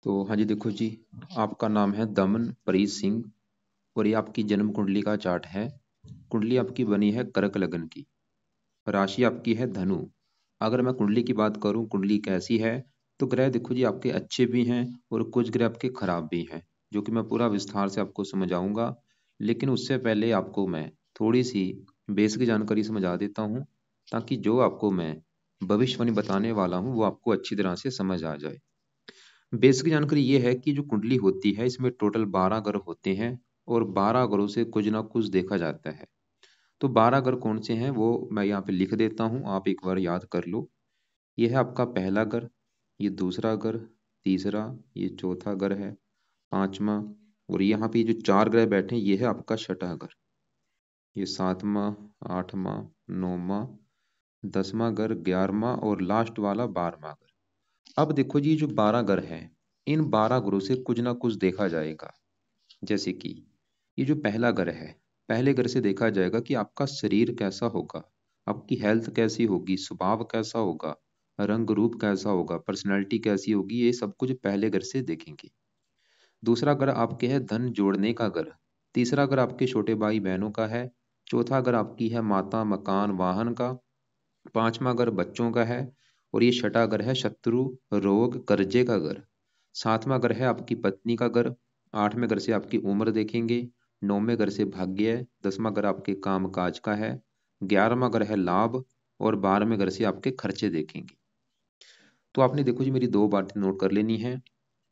तो हाँ जी, देखो जी, आपका नाम है दमन प्रीत सिंह और ये आपकी जन्म कुंडली का चार्ट है। कुंडली आपकी बनी है कर्क लगन की। राशि आपकी है धनु। अगर मैं कुंडली की बात करूं, कुंडली कैसी है, तो ग्रह देखो जी आपके अच्छे भी हैं और कुछ ग्रह आपके खराब भी हैं, जो कि मैं पूरा विस्तार से आपको समझाऊंगा। लेकिन उससे पहले आपको मैं थोड़ी सी बेसिक जानकारी समझा देता हूँ, ताकि जो आपको मैं भविष्यवाणी बताने वाला हूँ वो आपको अच्छी तरह से समझ आ जाए। बेसिक जानकारी ये है कि जो कुंडली होती है इसमें टोटल 12 ग्रह होते हैं और 12 ग्रहों से कुछ ना कुछ देखा जाता है। तो 12 ग्रह कौन से हैं वो मैं यहाँ पे लिख देता हूँ, आप एक बार याद कर लो। ये है आपका पहला ग्रह, ये दूसरा ग्रह, तीसरा, ये चौथा ग्रह है, पांचवा, और यहाँ पे जो चार ग्रह बैठे हैं ये है आपका छठा ग्रह, ये सातवां, आठवां, नौवां, 10वां ग्रह, 11वां और लास्ट वाला 12वां ग्रह। अब देखो जी, जो 12 ग्रह हैं, इन 12 ग्रहों से कुछ ना कुछ देखा जाएगा। जैसे कि ये जो पहला ग्रह है, पहले ग्रह से देखा जाएगा कि आपका शरीर कैसा होगा, आपकी हेल्थ कैसी होगी, स्वभाव कैसा होगा, रंग रूप कैसा होगा, पर्सनैलिटी कैसी होगी, ये सब कुछ पहले ग्रह से देखेंगे। दूसरा ग्रह आपके है धन जोड़ने का ग्रह। तीसरा ग्रह आपके छोटे भाई बहनों का है। चौथा ग्रह आपकी है माता मकान वाहन का। पांचवा ग्रह बच्चों का है। और ये छठा ग्रह है शत्रु रोग कर्जे का ग्रह। सातवां ग्रह है आपकी पत्नी का ग्रह। आठवें ग्रह से आपकी उम्र देखेंगे। नौवें ग्रह से भाग्य है। 10वां ग्रह आपके काम काज का है। 11वां ग्रह है लाभ। और 12वें ग्रह से आपके खर्चे देखेंगे। तो आपने देखो जी मेरी दो बातें नोट कर लेनी है।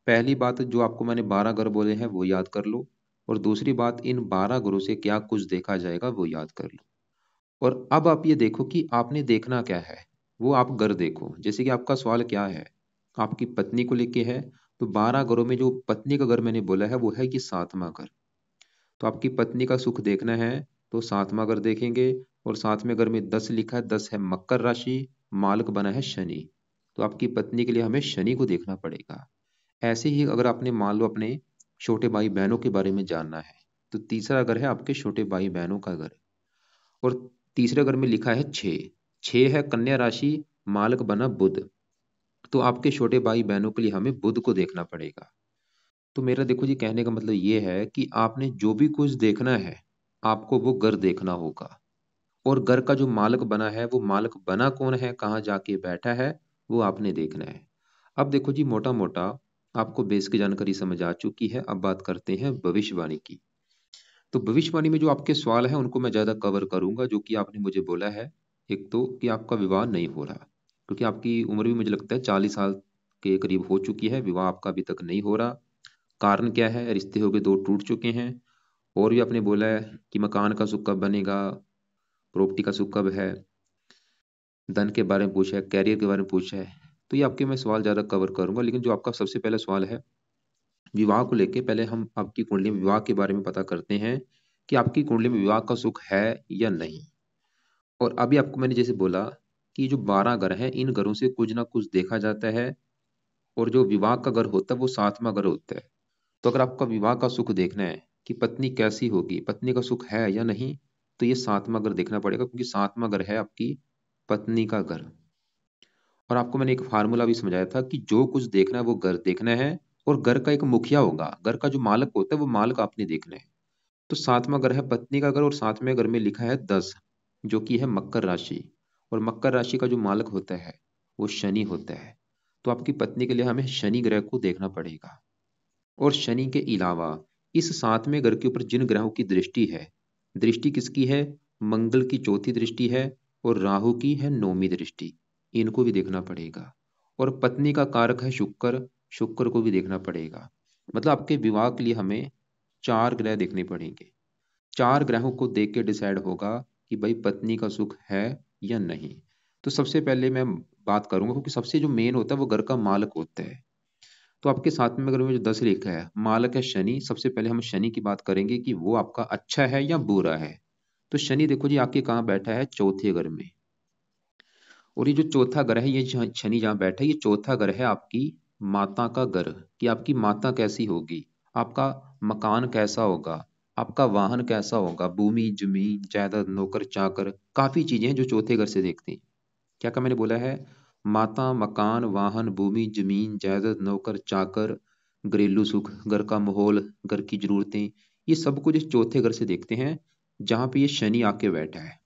पहली बात, जो आपको मैंने 12 ग्रह बोले हैं वो याद कर लो। और दूसरी बात, इन 12 ग्रहों से क्या कुछ देखा जाएगा वो याद कर लो। और अब आप ये देखो कि आपने देखना क्या है, वो आप घर देखो। जैसे कि आपका सवाल क्या है, आपकी पत्नी को लेके है। तो 12 घरों में जो पत्नी का घर मैंने बोला है वो है कि सातवां घर। तो आपकी पत्नी का सुख देखना है तो सातवां घर देखेंगे। और सातवें घर में 10 लिखा है, 10 है मकर राशि, मालक बना है शनि। तो आपकी पत्नी के लिए हमें शनि को देखना पड़ेगा। ऐसे ही अगर आपने मान लो अपने छोटे भाई बहनों के बारे में जानना है, तो तीसरा घर है आपके छोटे भाई बहनों का घर। और तीसरे घर में लिखा है छः। छः है कन्या राशि, मालक बना बुध। तो आपके छोटे भाई बहनों के लिए हमें बुध को देखना पड़ेगा। तो मेरा देखो जी कहने का मतलब ये है कि आपने जो भी कुछ देखना है, आपको वो घर देखना होगा। और घर का जो मालक बना है, वो मालक बना कौन है, कहाँ जाके बैठा है, वो आपने देखना है। अब देखो जी, मोटा मोटा आपको बेसिक जानकारी समझ आ चुकी है। अब बात करते हैं भविष्यवाणी की। तो भविष्यवाणी में जो आपके सवाल हैं उनको मैं ज़्यादा कवर करूंगा, जो कि आपने मुझे बोला है। एक तो कि आपका विवाह नहीं हो रहा, क्योंकि आपकी उम्र भी मुझे लगता है 40 साल के करीब हो चुकी है, विवाह आपका अभी तक नहीं हो रहा। कारण क्या है, रिश्ते हो गए दो टूट चुके हैं। और भी आपने बोला है कि मकान का सुख कब बनेगा, प्रॉपर्टी का सुख कब है, धन के बारे में पूछा है, कैरियर के बारे में पूछा है। तो ये आपके मैं सवाल ज़्यादा कवर करूंगा, लेकिन जो आपका सबसे पहला सवाल है विवाह को लेके, पहले हम आपकी कुंडली में विवाह के बारे में पता करते हैं कि आपकी कुंडली में विवाह का सुख है या नहीं। और अभी आपको मैंने जैसे बोला कि जो 12 घर हैं, इन घरों से कुछ ना कुछ देखा जाता है। और जो विवाह का घर होता है वो सातवां घर होता है। तो अगर आपका विवाह का सुख देखना है कि पत्नी कैसी होगी, पत्नी का सुख है या नहीं, तो ये सातवां घर देखना पड़ेगा, क्योंकि सातवां घर है आपकी पत्नी का घर। और आपको मैंने एक फार्मूला भी समझाया था कि जो कुछ देखना है वो घर देखना है। और घर का एक मुखिया होगा, घर का जो मालक होता है वो मालक आपने देखना है। तो सातवां घर है पत्नी का घर, और सातवें घर में लिखा है 10, जो कि है मकर राशि। और मकर राशि का जो मालक होता है वो शनि होता है। तो आपकी पत्नी के लिए हमें शनि ग्रह को देखना पड़ेगा। और शनि के अलावा इस सातवें घर के ऊपर जिन ग्रहों की दृष्टि है, दृष्टि किसकी है, मंगल की चौथी दृष्टि है और राहु की है नौवीं दृष्टि। इनको भी देखना पड़ेगा। और पत्नी का कारक है शुक्र, शुक्र को भी देखना पड़ेगा। मतलब आपके विवाह के लिए हमें चार ग्रह देखने पड़ेंगे। चार ग्रहों को देख के डिसाइड होगा कि भाई पत्नी का सुख है या नहीं। तो सबसे पहले मैं बात करूंगा, क्योंकि सबसे जो मेन होता है वो घर का मालक होता है। तो आपके साथ में अगर में जो 10 लिखा है, मालक है शनि, सबसे पहले हम शनि की बात करेंगे कि वो आपका अच्छा है या बुरा है। तो शनि देखो जी आपके कहाँ बैठा है, चौथे घर में। और ये जो चौथा ग्रह है, ये शनि जहाँ बैठा है, ये चौथा ग्रह है आपकी माता का घर, कि आपकी माता कैसी होगी, आपका मकान कैसा होगा, आपका वाहन कैसा होगा, भूमि जमीन जायदाद नौकर चाकर, काफी चीजें हैं जो चौथे घर से देखते हैं। क्या मैंने बोला है, माता मकान वाहन भूमि जमीन जायदाद नौकर चाकर, घरेलू सुख, घर का माहौल, घर की जरूरतें, ये सब कुछ इस चौथे घर से देखते हैं जहां पे ये शनि आके बैठा है।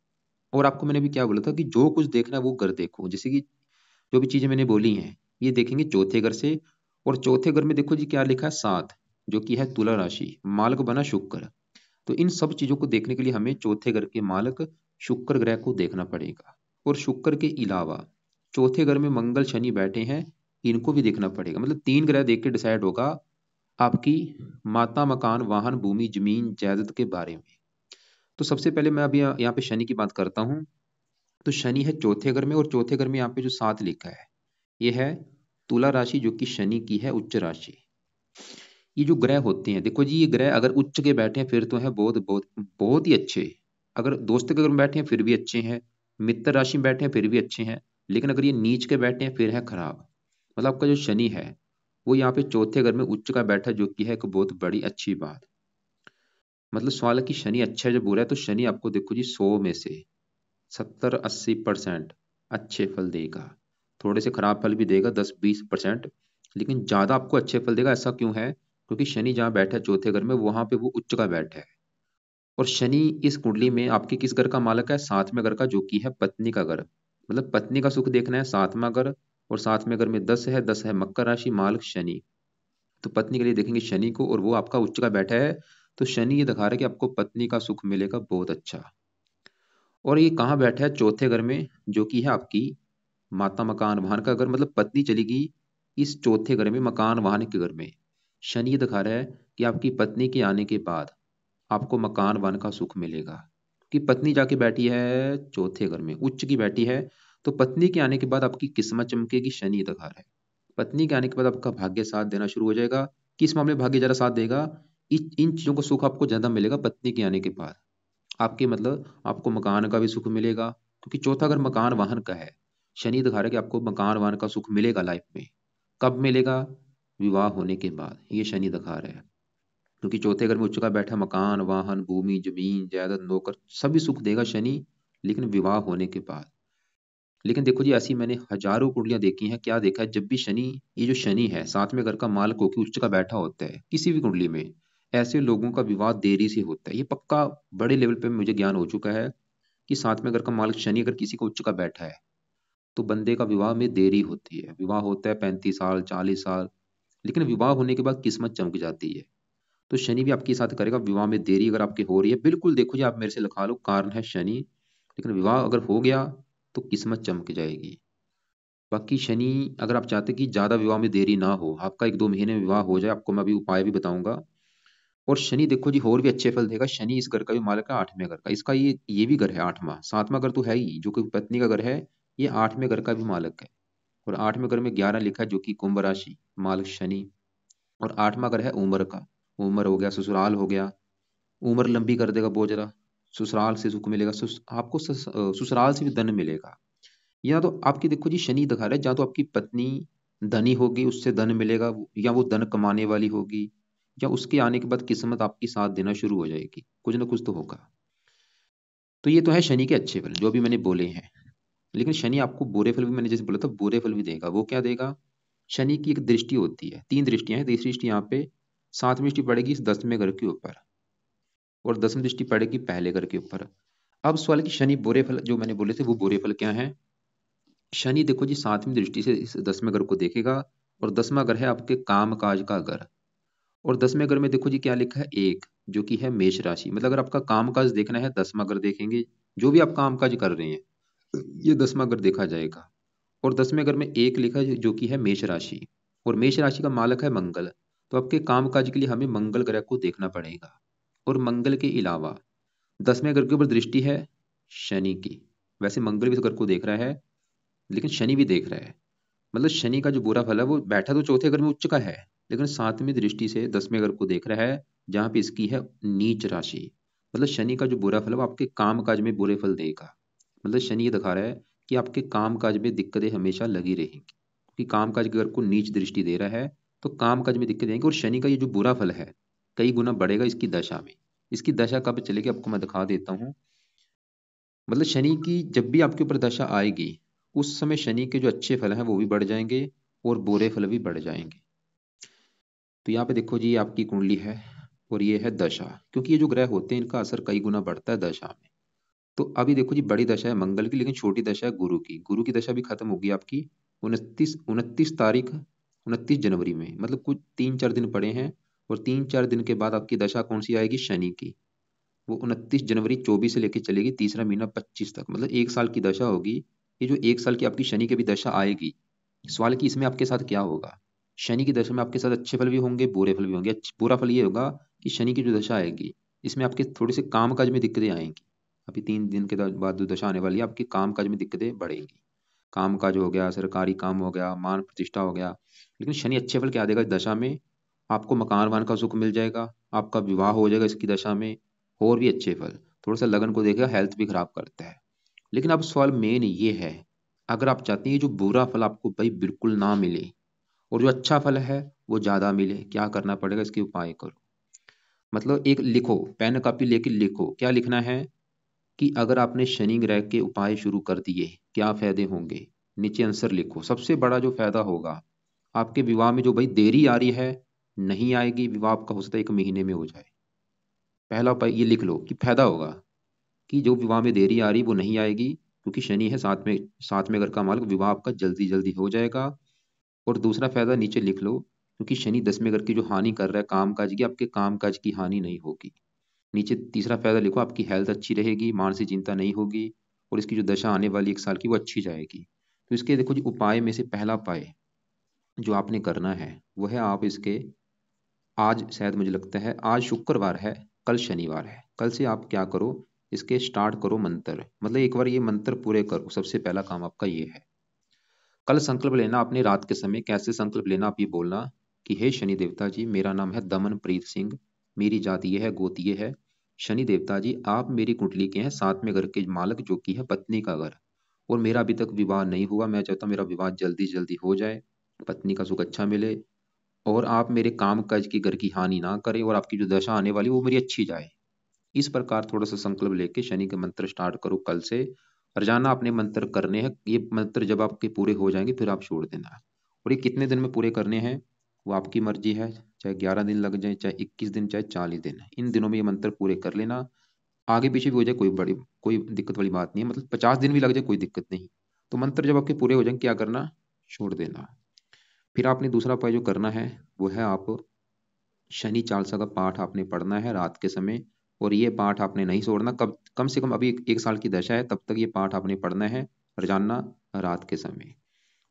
और आपको मैंने भी क्या बोला था कि जो कुछ देखना है वो घर देखो, जैसे कि जो भी चीजें मैंने बोली हैं ये देखेंगे चौथे घर से। और चौथे घर में देखो जी क्या लिखा है, 7, जो कि है तुला राशि, मालक बना शुक्र। तो इन सब चीजों को देखने के लिए हमें चौथे घर के मालक शुक्र ग्रह को देखना पड़ेगा। और शुक्र के अलावा चौथे घर में मंगल शनि बैठे हैं, इनको भी देखना पड़ेगा। मतलब 3 ग्रह देख के डिसाइड होगा आपकी माता, मकान, वाहन, भूमि, जमीन, जायदाद के बारे में। तो सबसे पहले मैं अभी यहाँ पे शनि की बात करता हूँ। तो शनि है चौथे घर में, और चौथे घर में यहाँ पे जो 7 लिखा है ये है तुला राशि, जो कि शनि की है उच्च राशि। ये जो ग्रह होते हैं देखो जी, ये ग्रह अगर उच्च के बैठे हैं फिर तो है बहुत बहुत बहुत ही अच्छे। अगर दोस्त के घर में बैठे हैं फिर भी अच्छे हैं, मित्र राशि में बैठे हैं फिर भी अच्छे हैं। लेकिन अगर ये नीच के बैठे हैं फिर है खराब। मतलब आपका जो शनि है वो यहाँ पे चौथे घर में उच्च का बैठा है, जो कि है एक बहुत बड़ी अच्छी बात। मतलब सवाल है कि शनि अच्छा है जो बुरा है, तो शनि आपको देखो जी 100 में से 70-80% अच्छे फल देगा। थोड़े से खराब फल भी देगा 10-20%, लेकिन ज्यादा आपको अच्छे फल देगा। ऐसा क्यों है? क्योंकि शनि जहाँ बैठा है चौथे घर में वहां पे वो उच्च का बैठा है। और शनि इस कुंडली में आपके किस घर का मालक है? 7वें घर का, जो कि है पत्नी का घर। मतलब पत्नी का सुख देखना है 7वां घर। और 7वें घर में 10 है, 10 है मकर राशि, मालक शनि। तो पत्नी के लिए देखेंगे शनि को, और वो आपका उच्च का बैठा है। तो शनि ये दिखा रहा है कि आपको पत्नी का सुख मिलेगा बहुत अच्छा। और ये कहाँ बैठा है? चौथे घर में, जो कि है आपकी माता, मकान, वाहन का घर। मतलब पत्नी चलेगी इस चौथे घर में, मकान वाहन के घर में। शनि ये दिखा रहा है कि आपकी पत्नी के आने के बाद आपको मकान वाहन का सुख मिलेगा, कि पत्नी जाके बैठी है चौथे घर में, उच्च की बैठी है। तो पत्नी के आने के बाद आपकी किस्मत चमकेगी, शनि ये दिखा रहा है। पत्नी के आने के बाद आपका भाग्य साथ देना शुरू हो जाएगा। किस मामले में भाग्य ज्यादा साथ देगा? इन चीजों को सुख आपको ज्यादा मिलेगा पत्नी के आने के बाद। आपके मतलब आपको मकान का भी सुख मिलेगा, क्योंकि चौथा घर मकान वाहन का है। शनि दिखा रहा है कि आपको मकान वाहन का सुख मिलेगा लाइफ में। कब मिलेगा? विवाह होने के बाद, ये शनि दिखा रहा है। क्योंकि चौथे घर में उच्च का बैठा मकान, वाहन, भूमि, जमीन, जायदाद, नौकर, सभी सुख देगा शनि, लेकिन विवाह होने के बाद। लेकिन देखो जी, ऐसी मैंने हजारों कुंडलियां देखी हैं, क्या देखा है, जब भी शनि, ये जो शनि है 7वें घर का मालक होकर उच्च का बैठा होता है किसी भी कुंडली में, ऐसे लोगों का विवाह देरी से होता है। ये पक्का बड़े लेवल पे मुझे ज्ञान हो चुका है कि 7वें घर का मालिक शनि अगर किसी को उच्च का बैठा है तो बंदे का विवाह में देरी होती है। विवाह होता है 35 साल, 40 साल, लेकिन विवाह होने के बाद किस्मत चमक जाती है। तो शनि भी आपके साथ करेगा। विवाह में देरी अगर आपकी हो रही है, बिल्कुल देखो जी, आप मेरे से लिखा लो, कारण है शनि। लेकिन विवाह अगर हो गया तो किस्मत चमक जाएगी। बाकी शनि, अगर आप चाहते कि ज्यादा विवाह में देरी ना हो, आपका 1-2 महीने में विवाह हो जाए, आपको मैं अभी उपाय भी बताऊंगा। और शनि देखो जी और भी अच्छे फल देगा। शनि इस घर का भी मालिक है 8वें घर का, इसका ये भी घर है 8वां, 7वां घर तो है ही जो कि पत्नी का घर है। ये 8वें घर का भी मालिक है। और 8वें घर में 11 लिखा है, जो कि कुंभ राशि, मालिक शनि। और 8वां घर है उम्र का। उम्र हो गया, ससुराल हो गया, उम्र लंबी कर देगा बहुत जरा। ससुराल से सुख मिलेगा, आपको ससुराल से भी धन मिलेगा। या तो आपकी देखो जी शनि दिखा रहा है, जहाँ तो आपकी पत्नी धनी होगी, उससे धन मिलेगा, या वो धन कमाने वाली होगी, या उसके आने के बाद किस्मत आपकी साथ देना शुरू हो जाएगी, कुछ ना कुछ तो होगा। तो ये तो है शनि के अच्छे फल जो भी मैंने बोले हैं। लेकिन शनि आपको बुरे फल भी, मैंने जैसे बोला था, बुरे फल भी देगा। वो क्या देगा? शनि की एक दृष्टि होती है, 3 दृष्टियां हैं। तीसरी दृष्टि यहाँ पे 7वीं दृष्टि पड़ेगी इस 10वें घर के ऊपर, और 10वीं दृष्टि पड़ेगी पहले घर के ऊपर। अब सवाल है कि शनि बुरे फल जो मैंने बोले थे वो बुरे फल क्या है? शनि देखो जी 7वीं दृष्टि से इस 10वें घर को देखेगा, और 10वां घर है आपके काम काज का घर। और 10वें घर में देखो जी क्या लिखा है, एक, जो कि है मेष राशि। मतलब अगर आपका काम काज देखना है 10वां घर देखेंगे, जो भी आप काम काज कर रहे हैं ये 10वां घर देखा जाएगा। और 10वें घर में एक लिखा है, जो कि है मेष राशि, और मेष राशि का मालक है मंगल। तो आपके काम काज के लिए हमें मंगल ग्रह को देखना पड़ेगा। और मंगल के अलावा 10वें घर के ऊपर दृष्टि है शनि की। वैसे मंगल भी इस घर को देख रहा है, लेकिन शनि भी देख रहा है। मतलब शनि का जो बुरा फल है वो बैठा तो चौथे घर में उच्च का है, लेकिन 7वीं दृष्टि से 10वें घर को देख रहा है, जहां पे इसकी है नीच राशि। मतलब शनि का जो बुरा फल है वो आपके काम काज में बुरे फल देगा। मतलब शनि ये दिखा रहा है कि आपके काम काज में दिक्कतें हमेशा लगी रहेंगी, क्योंकि काम काज के घर को नीच दृष्टि दे रहा है। तो काम काज में दिक्कत आएंगी। और शनि का ये जो बुरा फल है कई गुना बढ़ेगा इसकी दशा में। इसकी दशा कब चलेगी आपको मैं दिखा देता हूँ। मतलब शनि की जब भी आपके ऊपर दशा आएगी, उस समय शनि के जो अच्छे फल हैं वो भी बढ़ जाएंगे, और बुरे फल भी बढ़ जाएंगे। तो यहाँ पे देखो जी, ये आपकी कुंडली है और ये है दशा। क्योंकि ये जो ग्रह होते हैं इनका असर कई गुना बढ़ता है दशा में। तो अभी देखो जी, बड़ी दशा है मंगल की, लेकिन छोटी दशा है गुरु की। गुरु की दशा भी खत्म होगी आपकी 29 तारीख, 29 जनवरी में, मतलब कुछ 3-4 दिन पड़े हैं। और 3-4 दिन के बाद आपकी दशा कौन सी आएगी? शनि की। वो 29 जनवरी 24 से लेके चलेगी तीसरा महीना 25 तक, मतलब 1 साल की दशा होगी। ये जो 1 साल की आपकी शनि की भी दशा आएगी, सवाल है कि इसमें आपके साथ क्या होगा। शनि की दशा में आपके साथ अच्छे फल भी होंगे, बुरे फल भी होंगे। बुरा फल ये होगा कि शनि की जो दशा आएगी इसमें आपके थोड़े से काम काज में दिक्कतें आएंगी। अभी 3 दिन के बाद जो दशा आने वाली है, आपकी काम काज में दिक्कतें बढ़ेंगी। काम काज हो गया, सरकारी काम हो गया, मान प्रतिष्ठा हो गया। लेकिन शनि अच्छे फल क्या देगा इस दशा में? आपको मकान वान का सुख मिल जाएगा, आपका विवाह हो जाएगा इसकी दशा में। और भी अच्छे फल। थोड़ा सा लगन को देखेगा, हेल्थ भी खराब करता है। लेकिन अब सवाल मेन ये है, अगर आप चाहते हैं जो बुरा फल आपको भाई बिल्कुल ना मिले और जो अच्छा फल है वो ज्यादा मिले, क्या करना पड़ेगा? इसके उपाय करो। मतलब एक लिखो, पेन कापी लेके लिखो, क्या लिखना है कि अगर आपने शनि ग्रह के उपाय शुरू कर दिए क्या फायदे होंगे। नीचे आंसर लिखो। सबसे बड़ा जो फायदा होगा, आपके विवाह में जो भाई देरी आ रही है नहीं आएगी, विवाह आपका हो सकता है 1 महीने में हो जाए। पहला उपाय ये लिख लो कि फायदा होगा कि जो विवाह में देरी आ रही वो नहीं आएगी, क्योंकि शनि है साथ में घर का मालिक, विवाह आपका जल्दी जल्दी हो जाएगा। और दूसरा फायदा नीचे लिख लो, क्योंकि शनि 10वें घर की जो हानि कर रहा है कामकाज की, आपके कामकाज की हानि नहीं होगी। नीचे तीसरा फायदा लिखो, आपकी हेल्थ अच्छी रहेगी, मानसिक चिंता नहीं होगी। और इसकी जो दशा आने वाली 1 साल की वो अच्छी जाएगी। तो इसके देखो जी, उपाय में से पहला उपाय जो आपने करना है वो है, आप इसके, आज शायद मुझे लगता है आज शुक्रवार है, कल शनिवार है, कल से आप क्या करो, इसके स्टार्ट करो मंत्र। मतलब एक बार ये मंत्र पूरे करो, सबसे पहला काम आपका ये है। कल संकल्प लेना आपने रात के समय। कैसे संकल्प लेना? आप ये बोलना कि हे शनि देवता जी, मेरा नाम है दमन प्रीत सिंह, मेरी जाति ये है, गोत्र ये है। शनि देवता जी, आप मेरी कुंडली के हैं 7वें घर के मालक, जो कि है पत्नी का घर। और मेरा अभी तक विवाह नहीं हुआ, मैं चाहता हूँ मेरा विवाह जल्दी जल्दी हो जाए, पत्नी का सुख अच्छा मिले। और आप मेरे काम काज की घर की हानि ना करें, और आपकी जो दशा आने वाली वो मेरी अच्छी जाए। इस प्रकार थोड़ा सा संकल्प लेके शनि के मंत्र स्टार्ट करो कल से। रोजाना अपने मंत्र करने हैं। ये मंत्र जब आपके पूरे हो जाएंगे फिर आप छोड़ देना। और ये कितने दिन में पूरे करने हैं वो आपकी मर्जी है, चाहे 11 दिन लग जाए, चाहे 21 दिन, चाहे 40 दिन। इन दिनों में ये मंत्र पूरे कर लेना। आगे पीछे भी हो जाए कोई दिक्कत वाली बात नहीं है, मतलब 50 दिन भी लग जाए कोई दिक्कत नहीं। तो मंत्र जब आपके पूरे हो जाएंगे क्या करना? छोड़ देना। फिर आपने दूसरा उपाय जो करना है वो है, आप शनि चालीसा का पाठ आपने पढ़ना है रात के समय। और ये पाठ आपने नहीं छोड़ना, कब कम से कम अभी 1 साल की दशा है तब तक ये पाठ आपने पढ़ना है रोजाना रात के समय।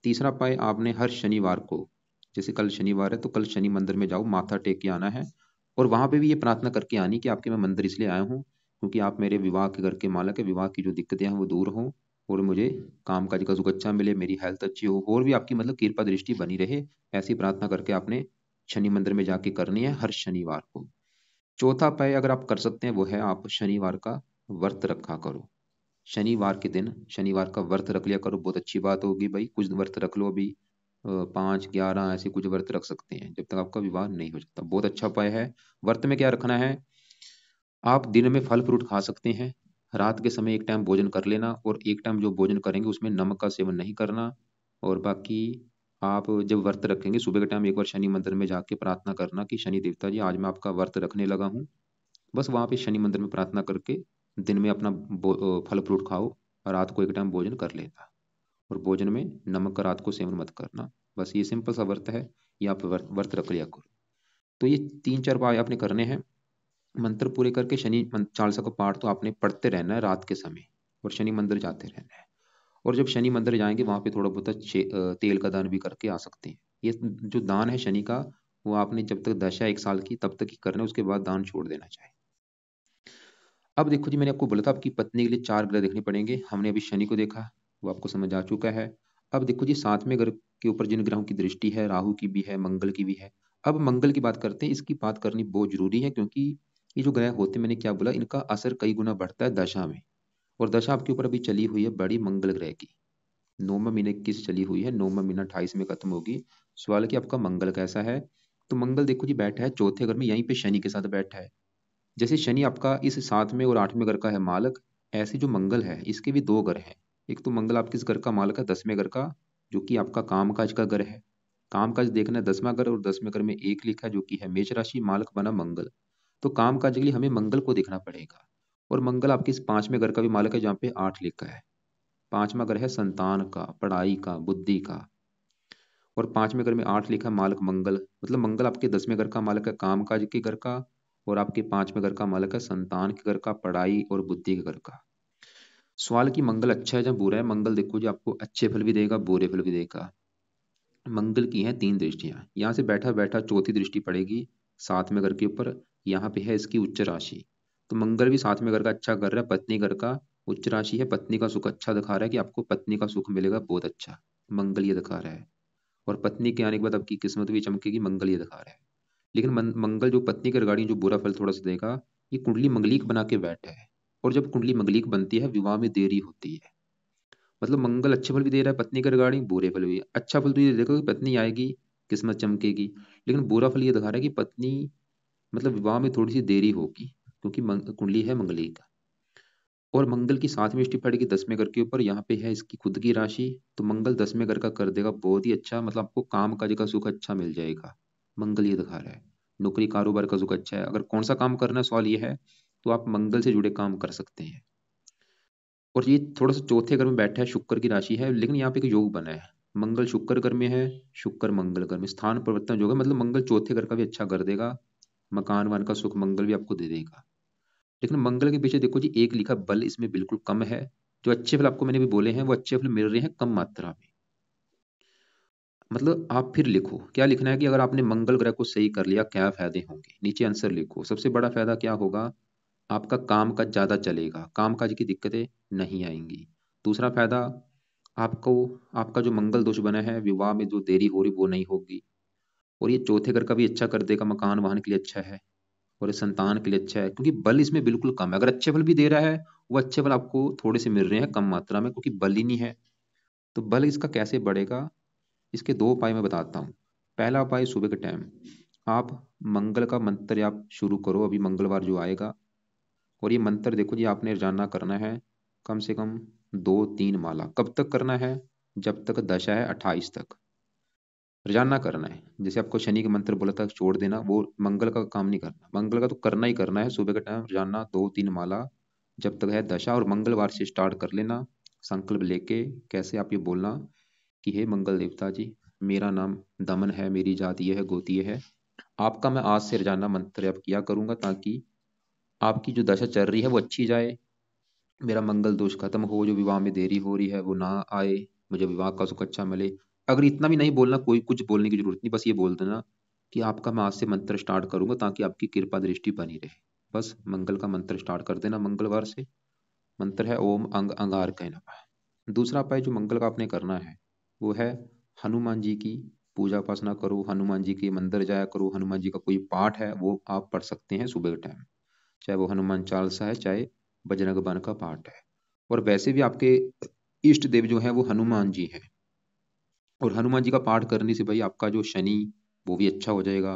तीसरा उपाय, आपने हर शनिवार को, जैसे कल शनिवार है तो कल शनि मंदिर में जाओ, माथा टेक के आना है। और वहां पे भी ये प्रार्थना करके आनी कि आपके मैं मंदिर इसलिए आया हूँ क्योंकि आप मेरे विवाह के घर के मालक है, विवाह की जो दिक्कतें हैं वो दूर हों, और मुझे काम काज का सुख अच्छा मिले, मेरी हेल्थ अच्छी हो, और भी आपकी मतलब कृपा दृष्टि बनी रहे। ऐसी प्रार्थना करके आपने शनि मंदिर में जाके करनी है हर शनिवार को। चौथा उपाय अगर आप कर सकते हैं वो है, आप शनिवार का व्रत रखा करो। शनिवार के दिन शनिवार का व्रत रख लिया करो, बहुत अच्छी बात होगी भाई। कुछ व्रत रख लो अभी, 5, 11 ऐसे कुछ व्रत रख सकते हैं जब तक आपका विवाह नहीं हो जाता, बहुत अच्छा उपाय है। व्रत में क्या रखना है? आप दिन में फल फ्रूट खा सकते हैं, रात के समय एक टाइम भोजन कर लेना, और एक टाइम जो भोजन करेंगे उसमें नमक का सेवन नहीं करना। और बाकी आप जब व्रत रखेंगे सुबह के टाइम एक बार शनि मंदिर में जाके प्रार्थना करना कि शनि देवता जी, आज मैं आपका व्रत रखने लगा हूँ। बस वहां पे शनि मंदिर में प्रार्थना करके दिन में अपना फल फ्रूट खाओ, और रात को एक टाइम भोजन कर लेना। और भोजन में नमक का रात को सेवन मत करना। बस ये सिंपल सा व्रत है, ये आप व्रत रख लिया करो। तो ये 3-4 उपाय आपने करने हैं। मंत्र पूरे करके शनि चालीसा का पाठ तो आपने पढ़ते रहना है रात के समय, और शनि मंदिर जाते रहना है। और जब शनि मंदिर जाएंगे वहां पे थोड़ा बहुत तेल का दान भी करके आ सकते हैं। ये जो दान है शनि का, वो आपने जब तक दशा 1 साल की तब तक ही करना है, उसके बाद दान छोड़ देना चाहिए। अब देखो जी, मैंने आपको बोला था आपकी पत्नी के लिए 4 ग्रह देखने पड़ेंगे। हमने अभी शनि को देखा, वो आपको समझ आ चुका है। अब देखो जी, 7वें घर के ऊपर जिन ग्रहों की दृष्टि है, राहु की भी है, मंगल की भी है। अब मंगल की बात करते हैं, इसकी बात करनी बहुत जरूरी है, क्योंकि ये जो ग्रह होते हैं, मैंने क्या बोला, इनका असर कई गुना बढ़ता है दशा में। और दशा आपके ऊपर अभी चली हुई है बड़ी मंगल ग्रह की, 9वें महीने की से चली हुई है, 9वां महीना 28 में खत्म होगी। सवाल है कि आपका मंगल कैसा है? तो मंगल देखो जी, बैठा है चौथे घर में, यहीं पे शनि के साथ बैठा है। जैसे शनि आपका इस 7वें और 8वें घर का है मालक, ऐसे जो मंगल है इसके भी 2 घर हैं। एक तो मंगल आपके इस घर का मालक है 10वें घर का, जो कि आपका काम काज का घर है। कामकाज देखना है 10वां घर, और 10वें घर में 1 लिखा है जो कि है मेष राशि, मालक बना मंगल। तो कामकाज के लिए हमें मंगल को देखना पड़ेगा। और मंगल आपके इस 5वें घर का भी मालक है जहाँ पे 8 लिखा है। 5वां घर है संतान का, पढ़ाई का, बुद्धि का। और 5वें घर में 8 लिखा है मालक मंगल, मतलब मंगल आपके 10वें घर का मालक है कामकाज के घर का, और आपके 5वें घर का मालक है संतान के घर का, पढ़ाई और बुद्धि के घर का। सवाल की मंगल अच्छा है या बुरा है। मंगल देखो जी आपको अच्छे फल भी देगा, बुरे फल भी देगा। मंगल की हैं 3 दृष्टियां। यहाँ से बैठा बैठा चौथी दृष्टि पड़ेगी 7वें घर के ऊपर। यहाँ पे है इसकी उच्च राशि। तो मंगल भी 7वें घर का अच्छा कर रहा है, पत्नी घर का उच्च राशि है। पत्नी का सुख अच्छा दिखा रहा है कि आपको पत्नी का सुख मिलेगा बहुत अच्छा, मंगल ये दिखा रहा है। और पत्नी के आने के बाद आपकी किस्मत भी चमकेगी, मंगल ये दिखा रहा है। लेकिन मंगल जो पत्नी के रिगार्डिंग जो बुरा फल थोड़ा सा देगा, ये कुंडली मंगलिक बना के बैठा है। और जब कुंडली मंगलिक बनती है विवाह में देरी होती है। मतलब मंगल अच्छे फल भी दे रहा है पत्नी के रिगार्डिंग, बुरे फल भी। अच्छा फल तो ये देखो कि पत्नी आएगी, किस्मत चमकेगी। लेकिन बुरा फल ये दिखा रहा है कि पत्नी मतलब विवाह में थोड़ी सी देरी होगी, क्योंकि कुंडली है मंगलिक। और मंगल की 7वीं दृष्टि पड़ेगी 10वें घर के ऊपर। यहाँ पे है इसकी खुद की राशि। तो मंगल 10वें घर का कर देगा बहुत ही अच्छा, मतलब आपको काम काज का सुख अच्छा मिल जाएगा। मंगल ये दिखा रहा है। नौकरी कारोबार का सुख अच्छा है। अगर कौन सा काम करना है सवाल ये है, तो आप मंगल से जुड़े काम कर सकते हैं। और ये थोड़ा सा चौथे घर में बैठा है, शुक्र की राशि है, लेकिन यहाँ पे एक योग बना है। मंगल शुक्र घर में है, शुक्र मंगल घर में, स्थान परिवर्तन योग है। मतलब मंगल चौथे घर का भी अच्छा कर देगा। मकान वान का सुख मंगल भी आपको दे देगा। लेकिन मंगल के पीछे देखो जी एक लिखा बल इसमें बिल्कुल कम है। जो अच्छे फल आपको मैंने भी बोले हैं वो अच्छे फल मिल रहे हैं कम मात्रा में। मतलब आप फिर लिखो क्या लिखना है कि अगर आपने मंगल ग्रह को सही कर लिया क्या फायदे होंगे, नीचे आंसर लिखो। सबसे बड़ा फायदा क्या होगा, आपका काम काज ज्यादा चलेगा, काम काज की दिक्कतें नहीं आएंगी। दूसरा फायदा, आपको आपका जो मंगल दोष बना है विवाह में जो देरी हो रही वो नहीं होगी। और ये चौथे घर का भी अच्छा कर देगा, मकान वाहन के लिए अच्छा है। और ये संतान के लिए अच्छा है, क्योंकि बल इसमें बिल्कुल कम है। अगर अच्छे फल भी दे रहा है, वो अच्छे फल आपको थोड़े से मिल रहे हैं कम मात्रा में, क्योंकि बल ही नहीं है। तो बल इसका कैसे बढ़ेगा, इसके 2 उपाय मैं बताता हूँ। पहला उपाय सुबह के टाइम आप मंगल का मंत्र आप शुरू करो, अभी मंगलवार जो आएगा। और ये मंत्र देखो जी आपने रोजाना करना है, कम से कम 2-3 माला। कब तक करना है, जब तक दशा है 28 तक रोजाना करना है। जैसे आपको शनि के मंत्र बोला था छोड़ देना, वो मंगल का काम नहीं करना, मंगल का तो करना ही करना है। सुबह के टाइम रोजाना 2-3 माला जब तक है दशा। और मंगलवार से स्टार्ट कर लेना संकल्प लेके। कैसे आप ये बोलना कि हे मंगल देवता जी, मेरा नाम दमन है, मेरी जाति यह है, गोती यह है। आपका मैं आज से रोजाना मंत्र जप किया करूंगा, ताकि आपकी जो दशा चल रही है वो अच्छी जाए, मेरा मंगल दोष खत्म हो, जो विवाह में देरी हो रही है वो ना आए, मुझे विवाह का सुख अच्छा मिले। अगर इतना भी नहीं बोलना, कोई कुछ बोलने की जरूरत नहीं, बस ये बोल देना कि आपका मैं आज से मंत्र स्टार्ट करूंगा ताकि आपकी कृपा दृष्टि बनी रहे। बस मंगल का मंत्र स्टार्ट कर देना मंगलवार से। मंत्र है ओम अंग अंगार कै नमः। दूसरा उपाय जो मंगल का आपने करना है वो है हनुमान जी की पूजा उपासना करो, हनुमान जी के मंदिर जाया करो। हनुमान जी का कोई पाठ है वो आप पढ़ सकते हैं सुबह के टाइम, चाहे वो हनुमान चालीसा है, चाहे बजरंग बाण का पाठ है। और वैसे भी आपके इष्ट देव जो है वो हनुमान जी हैं। और हनुमान जी का पाठ करने से भाई आपका जो शनि वो भी अच्छा हो जाएगा,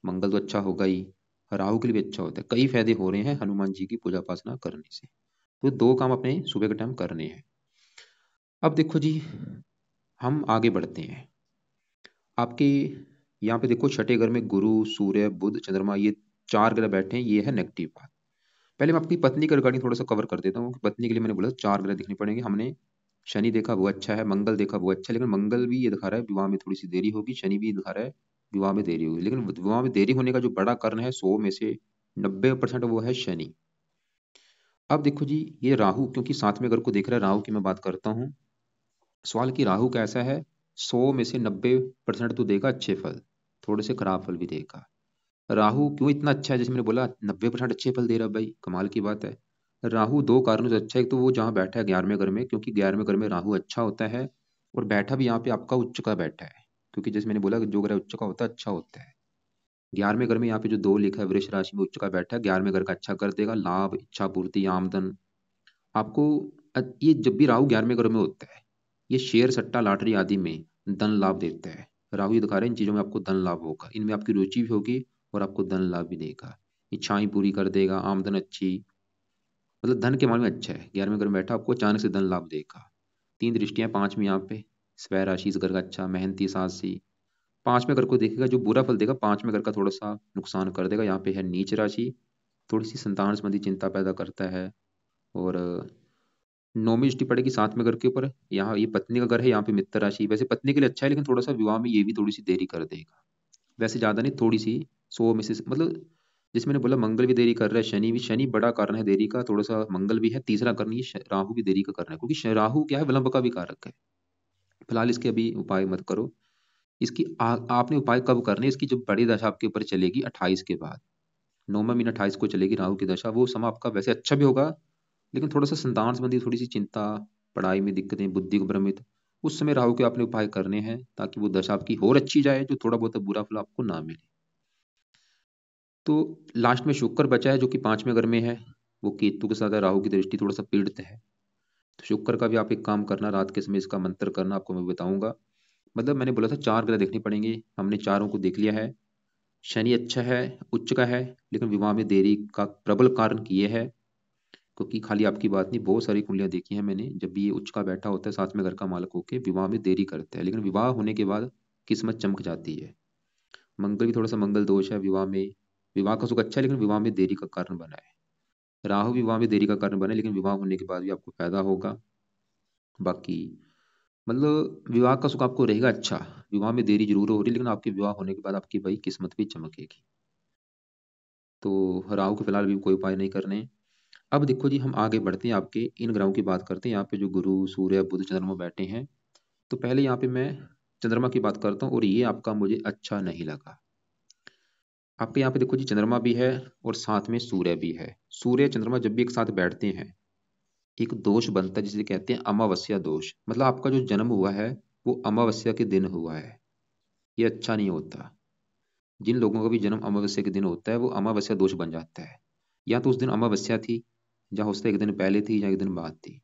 मंगल तो अच्छा होगा ही, राहु के लिए भी अच्छा होता है। कई फायदे हो रहे हैं हनुमान जी की पूजा उपासना करने से। तो 2 काम अपने सुबह के टाइम करने हैं। अब देखो जी हम आगे बढ़ते हैं। आपके यहाँ पे देखो छठे घर में गुरु, सूर्य, बुध, चंद्रमा, ये 4 ग्रह बैठे हैं। ये है नेगेटिव बात। पहले मैं अपनी पत्नी के रिगार्डिंग थोड़ा सा कवर कर देता हूँ कि पत्नी के लिए मैंने बोला 4 ग्रह दिखने पड़ेंगे। हमने शनि देखा वो अच्छा है, मंगल देखा वो अच्छा है, लेकिन मंगल भी ये दिखा रहा है विवाह में थोड़ी सी देरी होगी। शनि भी दिखा रहा है विवाह में देरी होगी। लेकिन विवाह में देरी होने का जो बड़ा कारण है 100 में से 90% वो है शनि। अब देखो जी ये राहु, क्योंकि 7वें घर को देख रहा है, राहु की मैं बात करता हूँ। सवाल की राहु कैसा है, 100 में से 90% तो देगा अच्छे फल, थोड़े से खराब फल भी देगा। राहु क्यों इतना अच्छा है, जैसे मैंने बोला 90% अच्छे फल दे रहा है भाई, कमाल की बात है। राहु 2 कारणों से अच्छा है। एक तो वो जहाँ बैठा है 11वें घर में, क्योंकि 11वें घर में राहु अच्छा होता है। और बैठा भी यहाँ पे आपका उच्च का बैठा है, क्योंकि जैसे मैंने बोला कि जो ग्रह उच्च का होता है अच्छा होता है। 11वें घर में यहाँ पे जो 2 लिखा है वृष राशि में उच्च का बैठा है, 11वें घर का अच्छा कर देगा, लाभ, इच्छा पूर्ति, आमदन आपको। ये जब भी राहु 11वें घर में होता है, ये शेयर सट्टा लॉटरी आदि में धन लाभ देता है। राहु ये दिखा रहे हैं इन चीजों में आपको धन लाभ होगा, इनमें आपकी रुचि भी होगी और आपको धन लाभ भी देगा। इच्छाएं पूरी कर देगा, आमदन अच्छी, मतलब धन के मामले में अच्छा है। 11वें घर में बैठा आपको अचानक से धन लाभ देगा। 3 दृष्टियां 5 में यहाँ पे, स्वय राशि इस घर का अच्छा, मेहनती, साहसी, पांचवें घर को देखेगा, जो बुरा फल देगा पांचवें घर का थोड़ा सा नुकसान कर देगा। यहाँ पे है नीच राशि, थोड़ी सी संतान संबंधी चिंता पैदा करता है। और नौवीं दृष्टि पड़ेगी सातवें घर के ऊपर, यहाँ ये पत्नी का घर है, यहाँ पे मित्र राशि, वैसे पत्नी के लिए अच्छा है लेकिन थोड़ा सा विवाह में ये भी थोड़ी सी देरी कर देगा। वैसे ज्यादा नहीं, थोड़ी सी 100 में से मतलब, जिसमें मैंने बोला मंगल भी देरी कर रहा है, शनि भी, शनि बड़ा कारण है देरी का, थोड़ा सा मंगल भी है, तीसरा कारण ये राहु भी देरी का कारण है, क्योंकि राहु क्या है, विलंब का भी कारक है। फिलहाल इसके अभी उपाय मत करो। इसकी आपने उपाय कब करने, इसकी जब बड़ी दशा आपके ऊपर चलेगी 28 के बाद, 9वें महीने 28 को चलेगी राहु की दशा, वो समय आपका वैसे अच्छा भी होगा, लेकिन थोड़ा सा संतान संबंधी थोड़ी सी चिंता, पढ़ाई में दिक्कतें, बुद्धि को भ्रमित, उस समय राहु के आपने उपाय करने हैं ताकि वो दशा आपकी और अच्छी जाए, जो थोड़ा बहुत बुरा फल आपको ना मिले। तो लास्ट में शुक्र बचा है जो कि पांचवें घर में है, वो केतु के साथ है, राहु की दृष्टि थोड़ा सा पीड़ित है। तो शुक्र का भी आप एक काम करना, रात के समय इसका मंत्र करना, आपको मैं बताऊंगा। मतलब मैंने बोला था 4 ग्रह देखने पड़ेंगे, हमने चारों को देख लिया है। शनि अच्छा है, उच्च का है, लेकिन विवाह में देरी का प्रबल कारण ये है, क्योंकि खाली आपकी बात नहीं, बहुत सारी कुंडलियां देखी हैं मैंने, जब भी ये उच्च का बैठा होता है साथ में घर का मालक होके विवाह में देरी करता है, लेकिन विवाह होने के बाद किस्मत चमक जाती है। मंगल भी थोड़ा सा मंगल दोष है विवाह में, विवाह का सुख अच्छा है लेकिन विवाह में देरी का कारण बना है। राहु विवाह में देरी का कारण बने, लेकिन विवाह होने के बाद भी आपको फायदा होगा। बाकी मतलब विवाह का सुख आपको रहेगा अच्छा, विवाह में देरी जरूर हो रही है, लेकिन आपके विवाह होने के बाद आपकी भाई किस्मत भी चमकेगी। तो राहु के फिलहाल भी कोई उपाय नहीं करने। अब देखो जी, हम आगे बढ़ते हैं, आपके इन ग्रहों की बात करते हैं। यहाँ पे जो गुरु सूर्य बुध चंद्रमा बैठे हैं, तो पहले यहाँ पे मैं चंद्रमा की बात करता हूँ, और ये आपका मुझे अच्छा नहीं लगा। आपके यहाँ पे देखो जी, चंद्रमा भी है और साथ में सूर्य भी है। सूर्य चंद्रमा जब भी एक साथ बैठते हैं, एक दोष बनता है जिसे कहते हैं अमावस्या दोष, मतलब आपका जो जन्म हुआ है वो अमावस्या के दिन हुआ है, ये अच्छा नहीं होता। जिन लोगों का भी जन्म अमावस्या के दिन होता है वो अमावस्या दोष बन जाता है, या तो उस दिन अमावस्या थी, या हो सकता है एक दिन पहले थी या एक दिन बाद थी।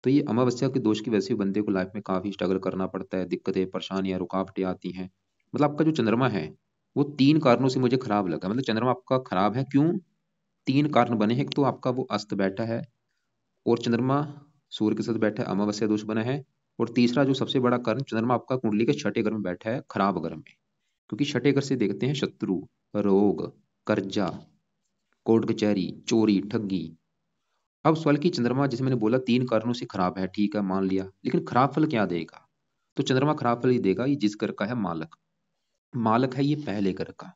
तो ये अमावस्या के दोष की वजह से बंदे को लाइफ में काफी स्ट्रगल करना पड़ता है, दिक्कतें परेशानियां रुकावटें आती हैं। मतलब आपका जो चंद्रमा है वो 3 कारणों से मुझे खराब लगा, मतलब चंद्रमा आपका खराब है क्यों, 3 कारण बने हैं। एक तो आपका वो अस्त बैठा है, और चंद्रमा सूर्य के साथ बैठा है, अमावस्या दोष बना है। और तीसरा जो सबसे बड़ा कारण, चंद्रमा आपका कुंडली के छठे घर में बैठा है, खराब घर में, क्योंकि छठे घर से देखते हैं शत्रु, रोग, कर्जा, कोर्ट कचहरी, चोरी, ठगी। अब सवाल की चंद्रमा, जैसे मैंने बोला 3 कारणों से खराब है, ठीक है मान लिया, लेकिन खराब फल क्या देगा, तो चंद्रमा खराब फल ही देगा ये जिस घर का है मालक, मालक है ये पहले घर का।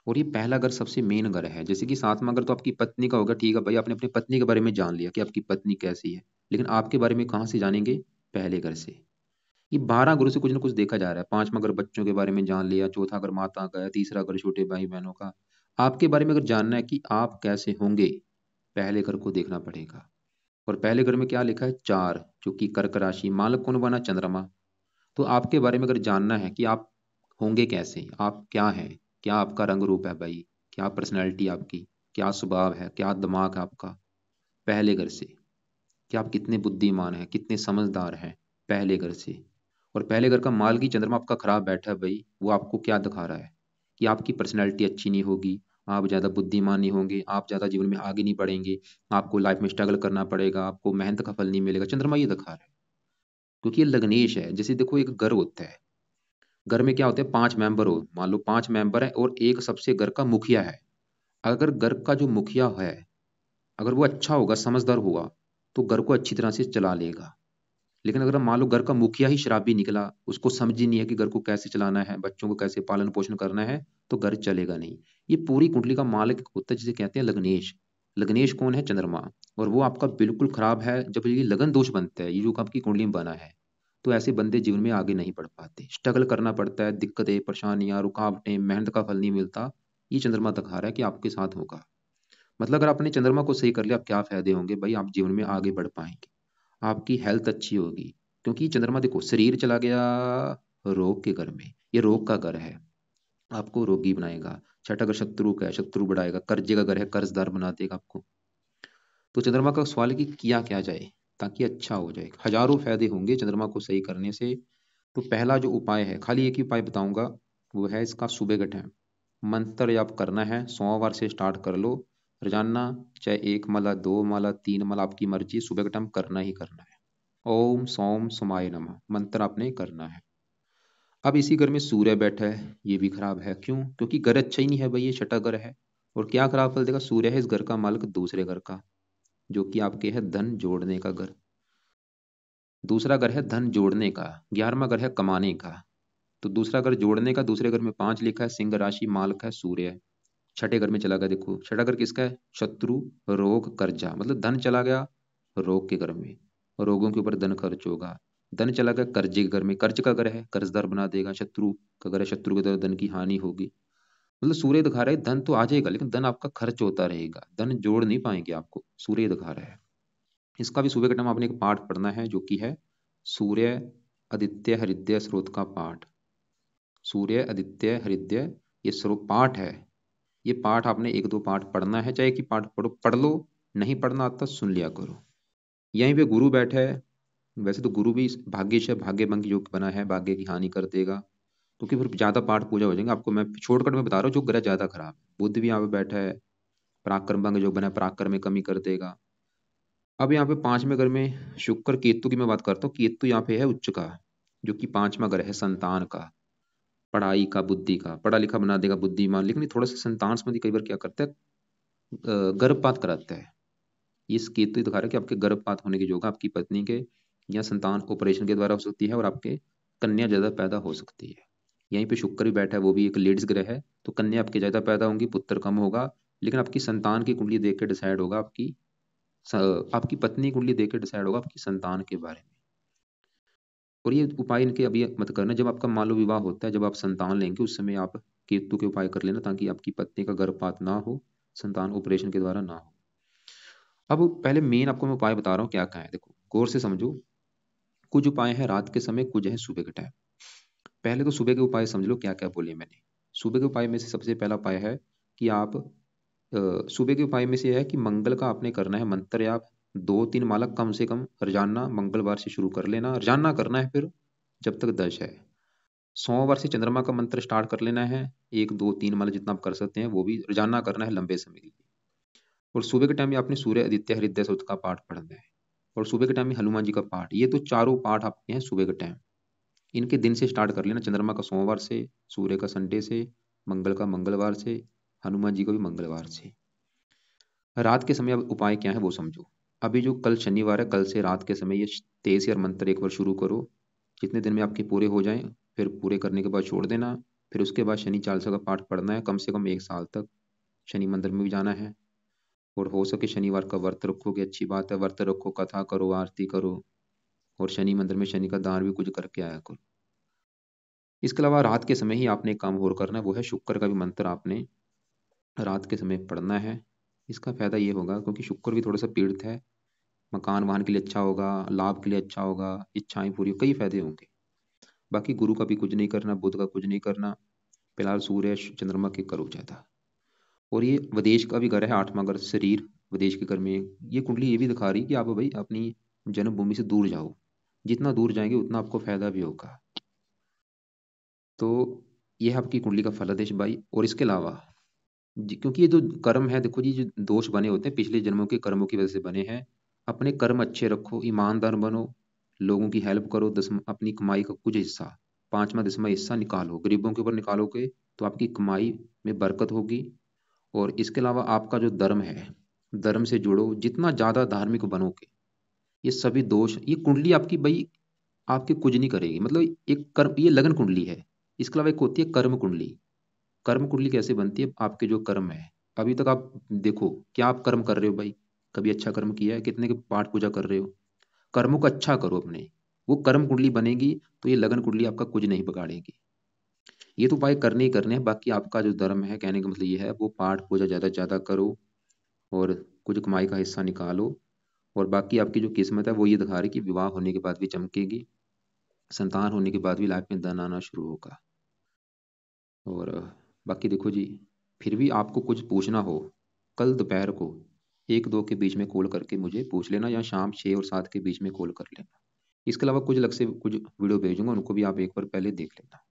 और ये पहला घर सबसे मेन घर है, जैसे कि सातवां घर तो आपकी पत्नी का होगा, ठीक है भाई, आपने अपनी पत्नी के बारे में जान लिया कि आपकी पत्नी कैसी है, लेकिन आपके बारे में कहाँ से जानेंगे, पहले घर से। ये 12 घरों से कुछ ना कुछ देखा जा रहा है, पांचवा घर बच्चों के बारे में जान लिया, चौथा घर माता का है, तीसरा घर छोटे भाई बहनों का। आपके बारे में अगर जानना है कि आप कैसे होंगे, पहले घर को देखना पड़ेगा। और पहले घर में क्या लिखा है, 4, जो कि कर्क राशि, मालक कौन बना, चंद्रमा। तो आपके बारे में अगर जानना है कि आप होंगे कैसे, आप क्या हैं, क्या आपका रंग रूप है भाई, क्या पर्सनैलिटी आपकी, क्या स्वभाव है, क्या दिमाग है आपका, पहले घर से। कि आप कितने बुद्धिमान हैं, कितने समझदार हैं, पहले घर से। और पहले घर का माल की चंद्रमा आपका खराब बैठा है भाई, वो आपको क्या दिखा रहा है कि आपकी पर्सनैलिटी अच्छी नहीं होगी, आप ज़्यादा बुद्धिमान नहीं होंगे, आप ज़्यादा जीवन में आगे नहीं बढ़ेंगे, आपको लाइफ में स्ट्रगल करना पड़ेगा, आपको मेहनत का फल नहीं मिलेगा, चंद्रमा ये दिखा रहा है। क्योंकि ये लग्नेश है, जैसे देखो एक घर होता है, घर में क्या होते हैं, 5 मेंबर हो, मान लो 5 मेंबर है और एक सबसे घर का मुखिया है। अगर घर का जो मुखिया है, अगर वो अच्छा होगा, समझदार होगा, तो घर को अच्छी तरह से चला लेगा। लेकिन अगर मान लो घर का मुखिया ही शराबी निकला, उसको समझ ही नहीं है कि घर को कैसे चलाना है, बच्चों को कैसे पालन पोषण करना है, तो घर चलेगा नहीं। ये पूरी कुंडली का मालिक होता है जिसे कहते हैं लग्नेश। लग्नेश कौन है, चंद्रमा। और वो आपका बिल्कुल खराब है, जब ये लगन दोष बनता है, ये जो आपकी कुंडली में बना है, तो ऐसे बंदे जीवन में आगे नहीं बढ़ पाते, स्ट्रगल करना पड़ता है, दिक्कतें परेशानियां रुकावटें, मेहनत का फल नहीं मिलता। ये चंद्रमा दिखा रहा है कि आपके साथ होगा। मतलब अगर आपने चंद्रमा को सही कर लिया, आप क्या फायदे होंगे भाई, आप जीवन में आगे बढ़ पाएंगे, आपकी हेल्थ अच्छी होगी। क्योंकि चंद्रमा देखो, शरीर चला गया रोग के घर में, ये रोग का घर है, आपको रोगी बनाएगा। छठा घर शत्रु का है, शत्रु बढ़ाएगा। कर्जे का घर है, कर्जदार बना देगा आपको। तो चंद्रमा का सवाल है कि किया क्या जाए ताकि अच्छा हो जाए, हजारों फायदे होंगे चंद्रमा को सही करने से। तो पहला जो उपाय है, खाली एक ही उपाय बताऊंगा, वो है इसका सुबह गठन मंत्र जाप करना है, सोमवार से स्टार्ट कर लो रोजाना, चाहे 1 माला 2 माला 3 माला, आपकी मर्जी, सुबह का टाइम करना ही करना है। ओम सोम सोमाय नमः मंत्र आपने करना है। अब इसी घर में सूर्य बैठा है, ये भी खराब है। क्यों? क्योंकि घर अच्छा ही नहीं है भाई, ये छठा घर है। और क्या खराब फल देगा? सूर्य है इस घर का मालिक दूसरे घर का, जो कि आपके है धन जोड़ने का घर। दूसरा घर है धन जोड़ने का, 11वां घर है कमाने का। तो दूसरा घर जोड़ने का, दूसरे घर में 5 लिखा है, सिंह राशि, मालिक है सूर्य। छठे घर में चला गया। देखो छठा घर किसका है? शत्रु, रोग, कर्जा। मतलब धन चला गया रोग के घर में, रोगों के ऊपर धन खर्च होगा। धन चला गया कर्जे के घर में, कर्ज का घर है, कर्जदार बना देगा। शत्रु का घर है, शत्रु के द्वारा धन की हानि होगी। मतलब सूर्य दिखा रहा है धन तो आ जाएगा, लेकिन धन आपका खर्च होता रहेगा, धन जोड़ नहीं पाएंगे आपको, सूर्य दिखा रहा है। इसका भी सुबह के टाइम आपने एक पाठ पढ़ना है, जो कि है सूर्य आदित्य हृदय स्रोत का पाठ। सूर्य आदित्य हृदय, ये स्रोत पाठ है। ये पाठ आपने एक दो पाठ पढ़ना है, चाहे कि पाठ पढ़ो, पढ़ लो, नहीं पढ़ना आता सुन लिया करो। यहीं पे गुरु बैठा है। वैसे तो गुरु भी भाग्य से भाग्य भंग योग बना है, भाग्य की हानि कर देगा, क्योंकि फिर ज्यादा पाठ पूजा हो जाएंगे। आपको मैं शॉर्टकट में बता रहा हूँ, जो ग्रह ज्यादा खराब है। बुध भी यहाँ पे बैठा है, पराक्रम भंग योग बना है, पराक्रम में कमी कर देगा। अब यहाँ पे 5वें घर में शुक्र केतु की मैं बात करता हूँ। केतु यहाँ पे है उच्च का, जो कि 5वां घर है संतान का, पढ़ाई का, बुद्धि का। पढ़ा लिखा बना देगा, बुद्धिमान। लेकिन ये थोड़ा सा संतान संबंधी कई बार क्या करता है, गर्भपात कराता है। इस केतु दिखा रहा है कि आपके गर्भपात होने की योग है, आपकी पत्नी के, या संतान ऑपरेशन के द्वारा हो सकती है, और आपके कन्या ज्यादा पैदा हो सकती है। यहीं पे शुक्र भी बैठा है, वो भी एक लेडीज ग्रह है, तो कन्या आपकी ज्यादा पैदा होंगी, पुत्र कम होगा। लेकिन आपकी संतान की कुंडली देख के डिसाइड होगा, आपकी पत्नी कुंडली देख के डिसाइड होगा आपकी संतान के बारे में। और ये उपाय इनके अभी मत करना, जब आपका मान लो विवाह होता है, जब आप संतान लेंगे, उस समय आप केतु के उपाय कर लेना, ताकि आपकी पत्नी का गर्भपात ना हो, संतान ऑपरेशन के द्वारा ना हो। अब पहले मेन आपको मैं उपाय बता रहा हूँ क्या क्या है, देखो गौर से समझो। कुछ उपाय है रात के समय, कुछ है सुबह के टाइम। पहले तो सुबह के उपाय समझ लो क्या क्या बोले मैंने। सुबह के उपाय में से सबसे पहला उपाय है कि आप सुबह के उपाय में से है कि मंगल का आपने करना है मंत्र, या आप 2-3 माला कम से कम रोजाना मंगलवार से शुरू कर लेना, रोजाना करना है, फिर जब तक दश है। सोमवार से चंद्रमा का मंत्र स्टार्ट कर लेना है, 1-2-3 माला जितना आप कर सकते हैं, वो भी रोजाना करना है लंबे समय के लिए। और सुबह के टाइम में आपने सूर्य आदित्य हृदय सूक्त का पाठ पढ़ना है, और सुबह के टाइम में हनुमान जी का पाठ। ये तो चारों पाठ आपके हैं सुबह के टाइम। इनके दिन से स्टार्ट कर लेना, चंद्रमा का सोमवार से, सूर्य का संडे से, मंगल का मंगलवार से, हनुमान जी का भी मंगलवार से। रात के समय अब उपाय क्या है वो समझो। अभी जो कल शनिवार है, कल से रात के समय ये 23 यार मंत्र एक बार शुरू करो। जितने दिन में आपके पूरे हो जाएं, फिर पूरे करने के बाद छोड़ देना। फिर उसके बाद शनि चालीसा का पाठ पढ़ना है कम से कम 1 साल तक। शनि मंदिर में भी जाना है, और हो सके शनिवार का व्रत रखोगे, अच्छी बात है, व्रत रखो, कथा करो, आरती करो, और शनि मंदिर में शनि का दान भी कुछ करके आया करो। इसके अलावा रात के समय ही आपने एक काम और करना है, वो है शुक्र का भी मंत्र आपने रात के समय पढ़ना है। इसका फायदा ये होगा, क्योंकि शुक्र भी थोड़ा सा पीड़ित है, मकान वाहन के लिए अच्छा होगा, लाभ के लिए अच्छा होगा, इच्छाएं पूरी, कई फायदे होंगे। बाकी गुरु का भी कुछ नहीं करना, बुध का कुछ नहीं करना, फिलहाल सूर्य चंद्रमा के करो ज्यादा। और ये विदेश का भी घर है, 8वां घर शरीर, विदेश के घर में। ये कुंडली ये भी दिखा रही है कि आप भाई अपनी जन्मभूमि से दूर जाओ, जितना दूर जाएंगे उतना आपको फायदा भी होगा। तो ये है आपकी कुंडली का फलादेश भाई। और इसके अलावा क्योंकि ये जो कर्म है, देखो जी, जो दोष बने होते हैं पिछले जन्मों के कर्मों की वजह से बने हैं। अपने कर्म अच्छे रखो, ईमानदार बनो, लोगों की हेल्प करो, अपनी कमाई का कुछ हिस्सा, 5वां 10वां हिस्सा निकालो, गरीबों के ऊपर निकालोगे तो आपकी कमाई में बरकत होगी। और इसके अलावा आपका जो धर्म है, धर्म से जुड़ो, जितना ज्यादा धार्मिक बनोगे, ये सभी दोष, ये कुंडली आपकी भाई आपके कुछ नहीं करेगी। मतलब एक कर्म, ये लगन कुंडली है। इसके अलावा एक होती है कर्म कुंडली। कर्म कुंडली कैसे बनती है? आपके जो कर्म है, अभी तक आप देखो क्या आप कर्म कर रहे हो भाई, कभी अच्छा कर्म किया है? कितने के पाठ पूजा कर रहे हो? कर्मों को अच्छा करो अपने, वो कर्म कुंडली बनेगी। तो ये लगन कुंडली आपका कुछ नहीं बिगाड़ेगी। ये तो उपाय करने ही करने हैं। बाकी आपका जो धर्म है, कहने का मतलब ये है, वो पाठ पूजा ज्यादा से ज्यादा करो, और कुछ कमाई का हिस्सा निकालो। और बाकी आपकी जो किस्मत है वो ये दिखा रही कि विवाह होने के बाद भी चमकेगी, संतान होने के बाद भी लाइफ में धन आना शुरू होगा। और बाकी देखो जी, फिर भी आपको कुछ पूछना हो, कल दोपहर को 1-2 के बीच में कॉल करके मुझे पूछ लेना, या शाम 6 और 7 के बीच में कॉल कर लेना। इसके अलावा कुछ अलग से कुछ वीडियो भेजूंगा, उनको भी आप एक बार पहले देख लेना।